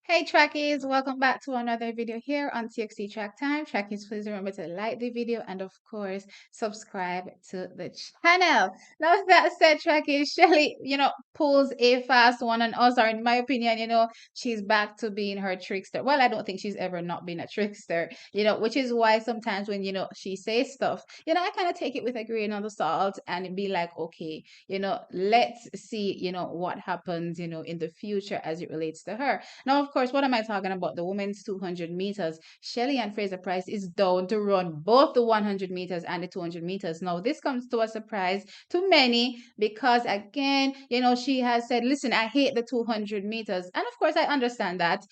Hey Trackies, welcome back to another video here on TXT Track Time. Trackies, please remember to like the video and of course subscribe to the channel. Now with that said, Trackies, Shelly, pulls a fast one on us, or in my opinion, she's back to being her trickster. Well, I don't think she's ever not been a trickster, which is why sometimes when, she says stuff, I kind of take it with a grain of the salt and be like, okay, let's see, what happens, in the future as it relates to her. Now, of course, what am I talking about? The women's 200 meters. Shelly-Ann Fraser Pryce is down to run both the 100 meters and the 200 meters. Now, this comes to a surprise to many because, again, she has said, listen, I hate the 200 meters. And of course, I understand that,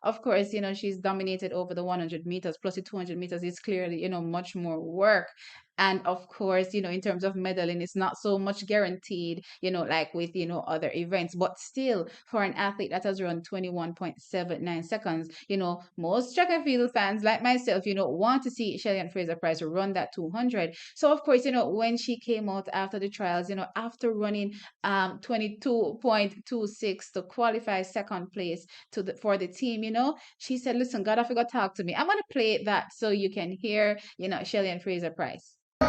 of course, she's dominated over the 100 meters plus the 200 meters is clearly, much more work. And of course, in terms of medaling, it's not so much guaranteed, like with, other events. But still, for an athlete that has run 21.79 seconds, most track and field fans like myself, want to see Shelly-Ann Fraser Pryce run that 200. So, of course, when she came out after the trials, after running 22.26 to qualify second place for the team, she said, listen, God, I forgot to talk to me. I'm going to play that so you can hear, Shelly-Ann Fraser Pryce. You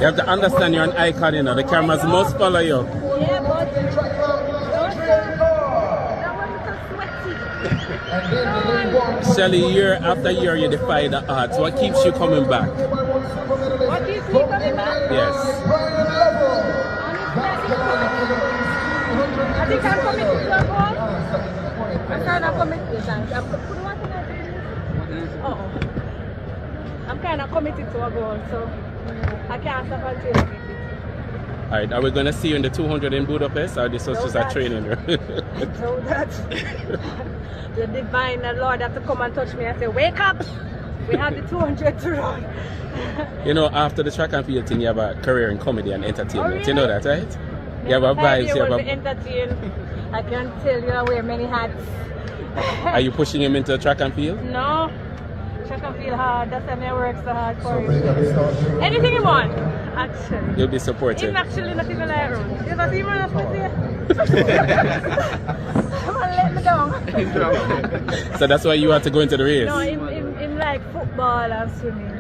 have to understand you're an icon, the cameras must follow you. Yeah, but Shelly, year after year you defy the odds. What keeps you coming back? what keeps me coming back? Yes. I think I'm committed to a goal. I'm kind of committed. I'm kind of committed to a goal, so I can't stop until I get it. Alright, are we going to see you in the 200 in Budapest, or this was just a training? So that the divine Lord have to come and touch me and say, wake up! We have the 200 to run. After the track and field thing, you have a career in comedy and entertainment. Oh, really? You know that, right? You have a vibes. You have a... entertain. I can tell you I wear many hats. Are you pushing him into track and field? No. Track and field hard. That's why I work so hard for it. Anything you want, actually. You'll be supported. Him actually not even like run. You not even not here. Come on, let me down. So that's why you had to go into the race? No, him like football and swimming.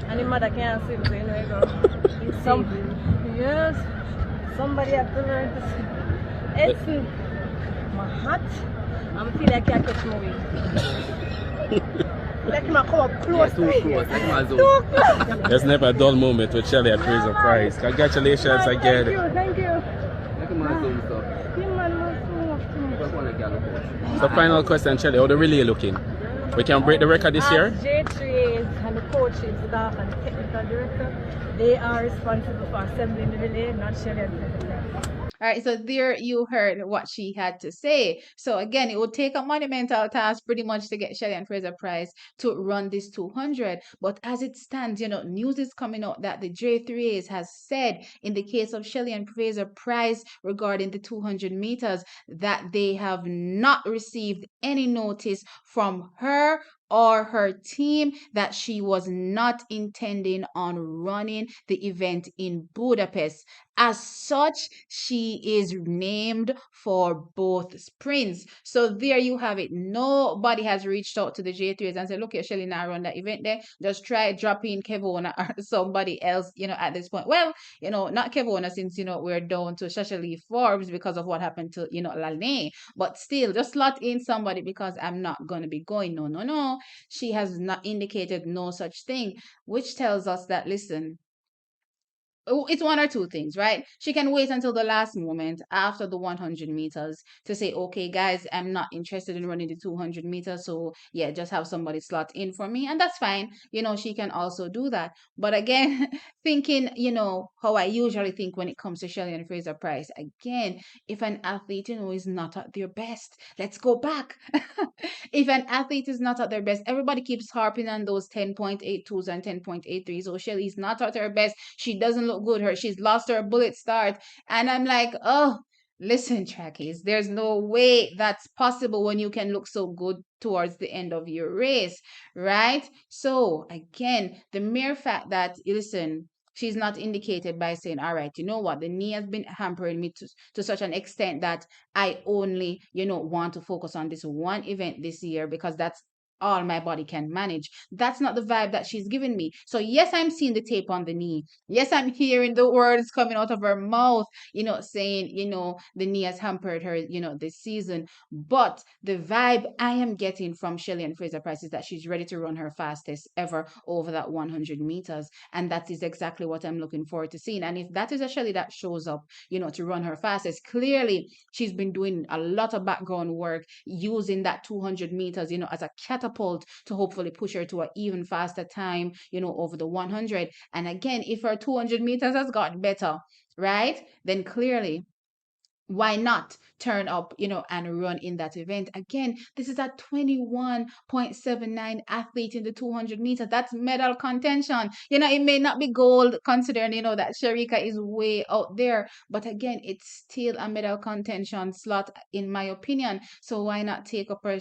And his mother can't swim, so you go. Yes, somebody have to learn to swim. It's my hat. I feel like I can't catch my way. Like him come up close to me. Too close. There's never a dull moment with Shelly at Fraser Pryce. Congratulations again. Thank you. So final question, Shelly, how the relay looking? We can break the record this year? J3 and the coaches, staff and the technical director, they are responsible for assembling the relay, not Shelly-Ann. All right, so there you heard what she had to say. So again, it would take a monumental task pretty much to get Shelly-Ann Fraser Pryce to run this 200. But as it stands, news is coming out that the J3As has said in the case of Shelly-Ann Fraser Pryce regarding the 200 meters that they have not received any notice from her or her team that she was not intending on running the event in Budapest. As such, she is named for both sprints. So there you have it. Nobody has reached out to the J3s and said, look, you're Shelly now run that event there. Just try dropping Kevona or somebody else, at this point. Well, not Kevona since, we're down to Shashali Forbes because of what happened to, Lanae. But still, just slot in somebody because I'm not going to be going. No. She has not indicated no such thing, which tells us that, listen, it's one or two things, right? She can wait until the last moment after the 100 meters to say, okay, guys, I'm not interested in running the 200 meters. So yeah, just have somebody slot in for me. And that's fine. She can also do that. But again, thinking, how I usually think when it comes to Shelly-Ann Fraser Pryce, again, if an athlete, is not at their best, let's go back. If an athlete is not at their best, everybody keeps harping on those 10.82s and 10.83s. So Shelly's not at her best. She doesn't look good. She's lost her bullet start. And I'm like, oh, listen, Trackies, there's no way that's possible when you can look so good towards the end of your race, right? So again, the mere fact that, listen, She's not indicated by saying, all right, you know what, the knee has been hampering me to such an extent that I only, want to focus on this one event this year because that's all my body can manage. That's not the vibe that she's giving me. So, yes, I'm seeing the tape on the knee. Yes, I'm hearing the words coming out of her mouth, saying, the knee has hampered her, this season. But the vibe I am getting from Shelly-Ann Fraser Pryce is that she's ready to run her fastest ever over that 100 meters. And that is exactly what I'm looking forward to seeing. And if that is a Shelly that shows up, to run her fastest, clearly she's been doing a lot of background work using that 200 meters, as a catapult to hopefully push her to an even faster time, over the 100. And again, if her 200 meters has gotten better, right, then clearly why not turn up, and run in that event? Again, this is a 21.79 athlete in the 200 meters. That's medal contention. It may not be gold considering, that Sherika is way out there. But again, it's still a medal contention slot, in my opinion. So why not take up her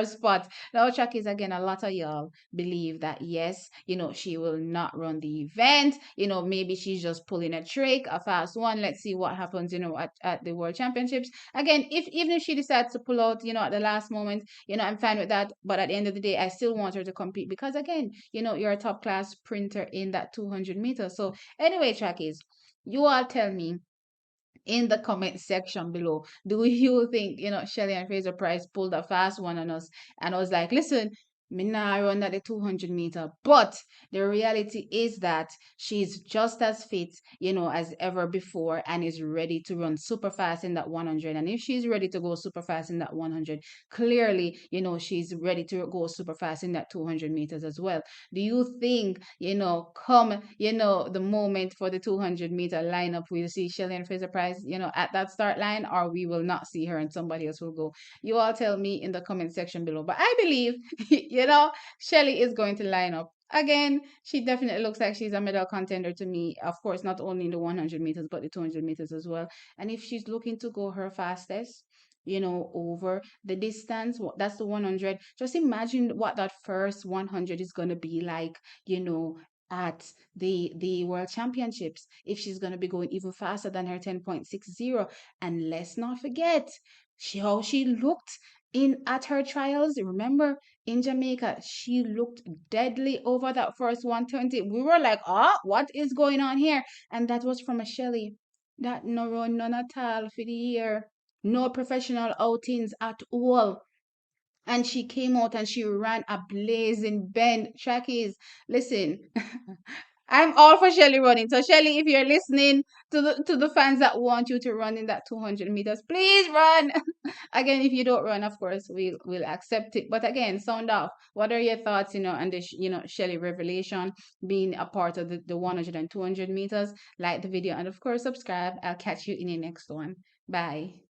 spot? Now, track is again, a lot of y'all believe that, yes, she will not run the event. Maybe she's just pulling a trick, a fast one. Let's see what happens, at the World Championships. Again, even if she decides to pull out, at the last moment, I'm fine with that. But at the end of the day, I still want her to compete because again, you're a top class sprinter in that 200 meters. So anyway, trackies, you all tell me in the comment section below, do you think, Shelly-Ann Fraser Pryce pulled a fast one on us? And I was like, listen, me nah run at the 200-meter. But the reality is that she's just as fit, as ever before and is ready to run super fast in that 100. And if she's ready to go super fast in that 100, clearly, she's ready to go super fast in that 200 meters as well. Do you think, come, the moment for the 200-meter lineup, we'll see Shelly-Ann Fraser Pryce, at that start line, or we will not see her and somebody else will go? You all tell me in the comment section below. But I believe, Shelly is going to line up. Again, she definitely looks like she's a medal contender to me. Of course, not only in the 100 meters, but the 200 meters as well. And if she's looking to go her fastest, over the distance, that's the 100. Just imagine what that first 100 is going to be like, at the World Championships, if she's going to be going even faster than her 10.60. And let's not forget how she looked in at her trials. Remember, in Jamaica, she looked deadly over that first 120. We were like, what is going on here? And that was from a Shelly that no run none at all for the year. No professional outings at all. And she came out and she ran a blazing bend. Trackies, listen, I'm all for Shelly running. So Shelly, if you're listening to the fans that want you to run in that 200 meters, please run. Again, if you don't run, of course, we'll accept it. But again, sound off. What are your thoughts, on the Shelly revelation being a part of the 100 and 200 meters? Like the video and of course subscribe. I'll catch you in the next one. Bye.